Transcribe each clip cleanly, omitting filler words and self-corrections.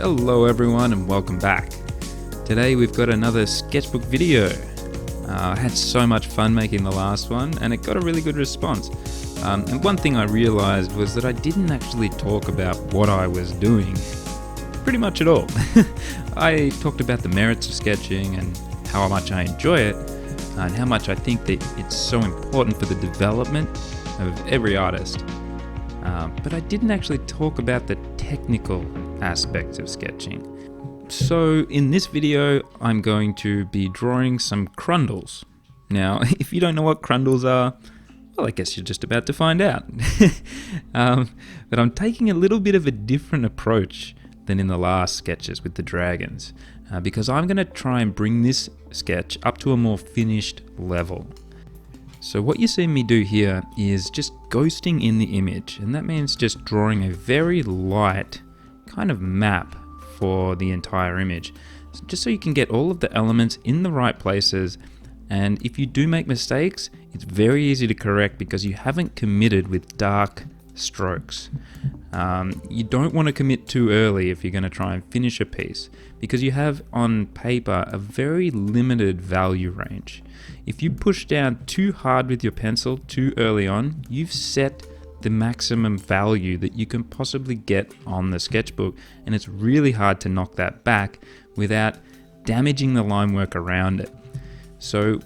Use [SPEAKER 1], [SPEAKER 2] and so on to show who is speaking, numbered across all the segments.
[SPEAKER 1] Hello everyone and welcome back. Today we've got another sketchbook video. I had so much fun making the last one and it got a really good response. And one thing I realized was that I didn't actually talk about what I was doing pretty much at all. I talked about the merits of sketching and how much I enjoy it and how much I think that it's so important for the development of every artist. But I didn't actually talk about the technical aspects of sketching. So in this video, I'm going to be drawing some crundles. Now, if you don't know what crundles are, well, I guess you're just about to find out. But I'm taking a little bit of a different approach than in the last sketches with the dragons, because I'm going to try and bring this sketch up to a more finished level. So what you see me do here is just ghosting in the image, and that means just drawing a very light kind of map for the entire image, just so you can get all of the elements in the right places. And if you do make mistakes, it's very easy to correct because you haven't committed with dark strokes. You don't want to commit too early if you're going to try and finish a piece, because you have on paper a very limited value range. If you push down too hard with your pencil too early on, you've set the maximum value that you can possibly get on the sketchbook, and it's really hard to knock that back without damaging the line work around it. So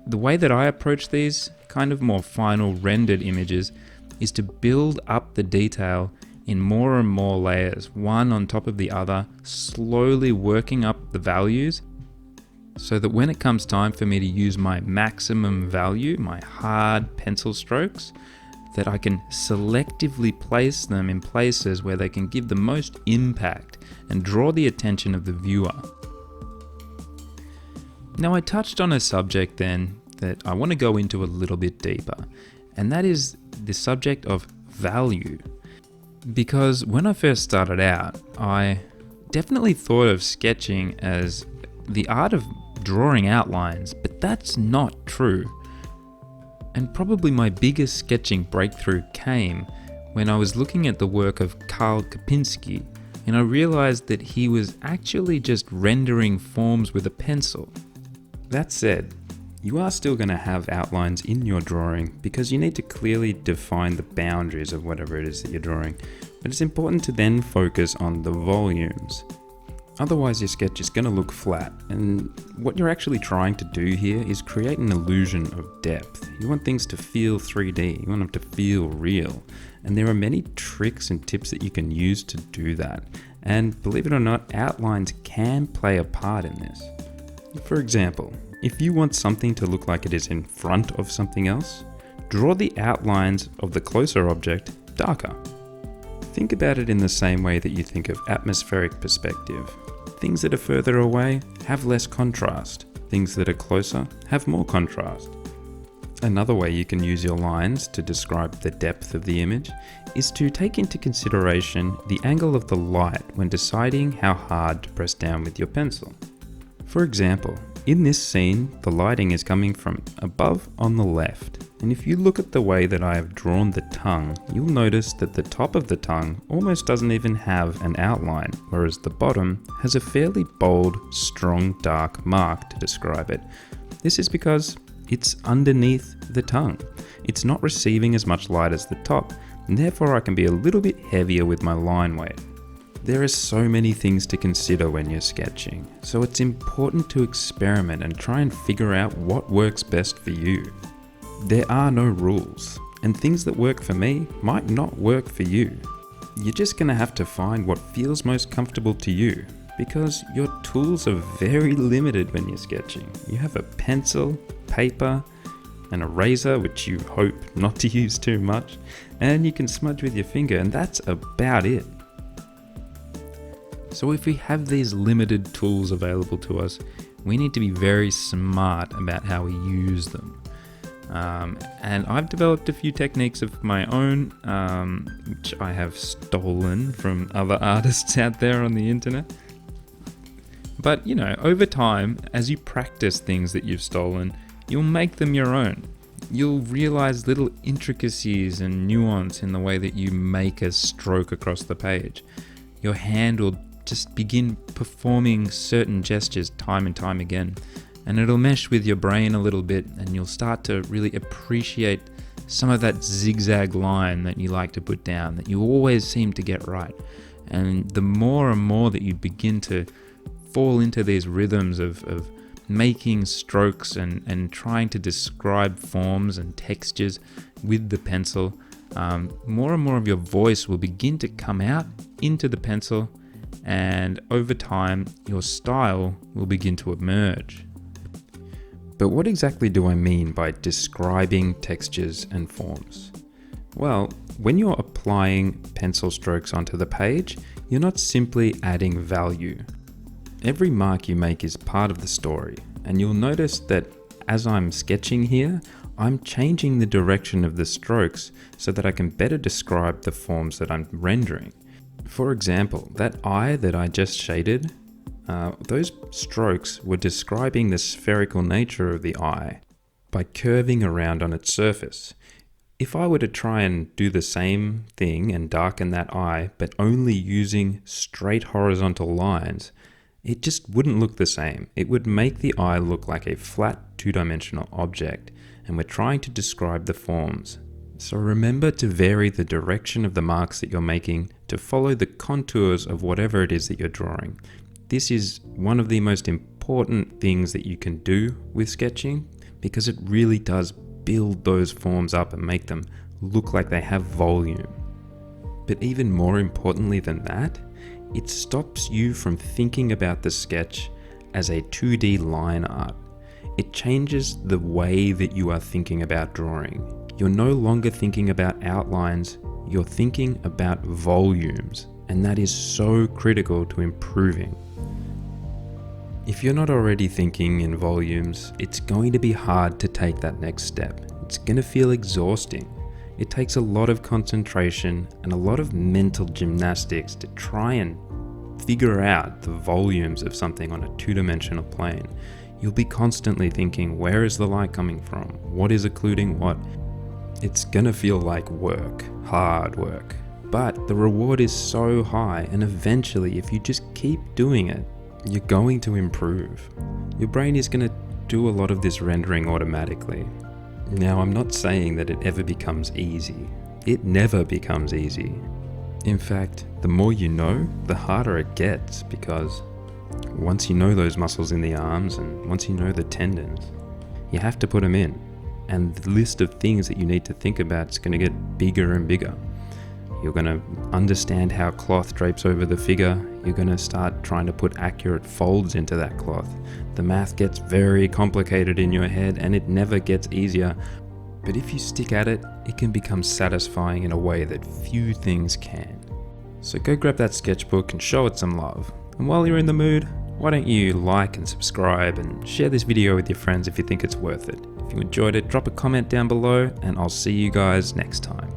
[SPEAKER 1] the way that I approach these kind of more final rendered images is to build up the detail in more and more layers, one on top of the other, slowly working up the values, so that when it comes time for me to use my maximum value, my hard pencil strokes, that I can selectively place them in places where they can give the most impact and draw the attention of the viewer. Now, I touched on a subject then that I want to go into a little bit deeper, and that is the subject of value. Because when I first started out, I definitely thought of sketching as the art of drawing outlines, but that's not true. And probably my biggest sketching breakthrough came when I was looking at the work of Karl Kapinski, and I realized that he was actually just rendering forms with a pencil. That said, you are still going to have outlines in your drawing because you need to clearly define the boundaries of whatever it is that you're drawing, but it's important to then focus on the volumes. Otherwise your sketch is going to look flat, and what you're actually trying to do here is create an illusion of depth. You want things to feel 3D, you want them to feel real, and there are many tricks and tips that you can use to do that. And believe it or not, outlines can play a part in this. For example, if you want something to look like it is in front of something else, draw the outlines of the closer object darker. Think about it in the same way that you think of atmospheric perspective. Things that are further away have less contrast. Things that are closer have more contrast. Another way you can use your lines to describe the depth of the image is to take into consideration the angle of the light when deciding how hard to press down with your pencil. For example, in this scene, the lighting is coming from above on the left. And if you look at the way that I have drawn the tongue, you'll notice that the top of the tongue almost doesn't even have an outline, whereas the bottom has a fairly bold, strong, dark mark to describe it. This is because it's underneath the tongue. It's not receiving as much light as the top, and therefore I can be a little bit heavier with my line weight. There are so many things to consider when you're sketching, so it's important to experiment and try and figure out what works best for you. There are no rules, and things that work for me might not work for you. You're just going to have to find what feels most comfortable to you, because your tools are very limited when you're sketching. You have a pencil, paper, an eraser, which you hope not to use too much, and you can smudge with your finger, and that's about it. So if we have these limited tools available to us, we need to be very smart about how we use them. And I've developed a few techniques of my own, which I have stolen from other artists out there on the internet. But, over time, as you practice things that you've stolen, you'll make them your own. You'll realize little intricacies and nuance in the way that you make a stroke across the page. Your hand will just begin performing certain gestures time and time again. And it'll mesh with your brain a little bit, and you'll start to really appreciate some of that zigzag line that you like to put down, that you always seem to get right. And the more and more that you begin to fall into these rhythms of making strokes and trying to describe forms and textures with the pencil, more and more of your voice will begin to come out into the pencil, and over time your style will begin to emerge. But what exactly do I mean by describing textures and forms? Well, when you're applying pencil strokes onto the page, you're not simply adding value. Every mark you make is part of the story, and you'll notice that as I'm sketching here, I'm changing the direction of the strokes so that I can better describe the forms that I'm rendering. For example, that eye that I just shaded, those strokes were describing the spherical nature of the eye by curving around on its surface. If I were to try and do the same thing and darken that eye, but only using straight horizontal lines, it just wouldn't look the same. It would make the eye look like a flat two-dimensional object, and we're trying to describe the forms. So remember to vary the direction of the marks that you're making to follow the contours of whatever it is that you're drawing. This is one of the most important things that you can do with sketching, because it really does build those forms up and make them look like they have volume. But even more importantly than that, it stops you from thinking about the sketch as a 2D line art. It changes the way that you are thinking about drawing. You're no longer thinking about outlines, you're thinking about volumes, and that is so critical to improving. If you're not already thinking in volumes, it's going to be hard to take that next step. It's going to feel exhausting. It takes a lot of concentration and a lot of mental gymnastics to try and figure out the volumes of something on a two-dimensional plane. You'll be constantly thinking, where is the light coming from? What is occluding what? It's gonna feel like work, hard work. But the reward is so high, and eventually, if you just keep doing it, you're going to improve. Your brain is gonna do a lot of this rendering automatically. Now, I'm not saying that it ever becomes easy. It never becomes easy. In fact, the more you know, the harder it gets, because once you know those muscles in the arms and once you know the tendons, you have to put them in. And the list of things that you need to think about is going to get bigger and bigger. You're going to understand how cloth drapes over the figure. You're going to start trying to put accurate folds into that cloth. The math gets very complicated in your head, and it never gets easier. But if you stick at it, it can become satisfying in a way that few things can. So go grab that sketchbook and show it some love. And while you're in the mood, why don't you like and subscribe and share this video with your friends if you think it's worth it. If you enjoyed it, drop a comment down below, and I'll see you guys next time.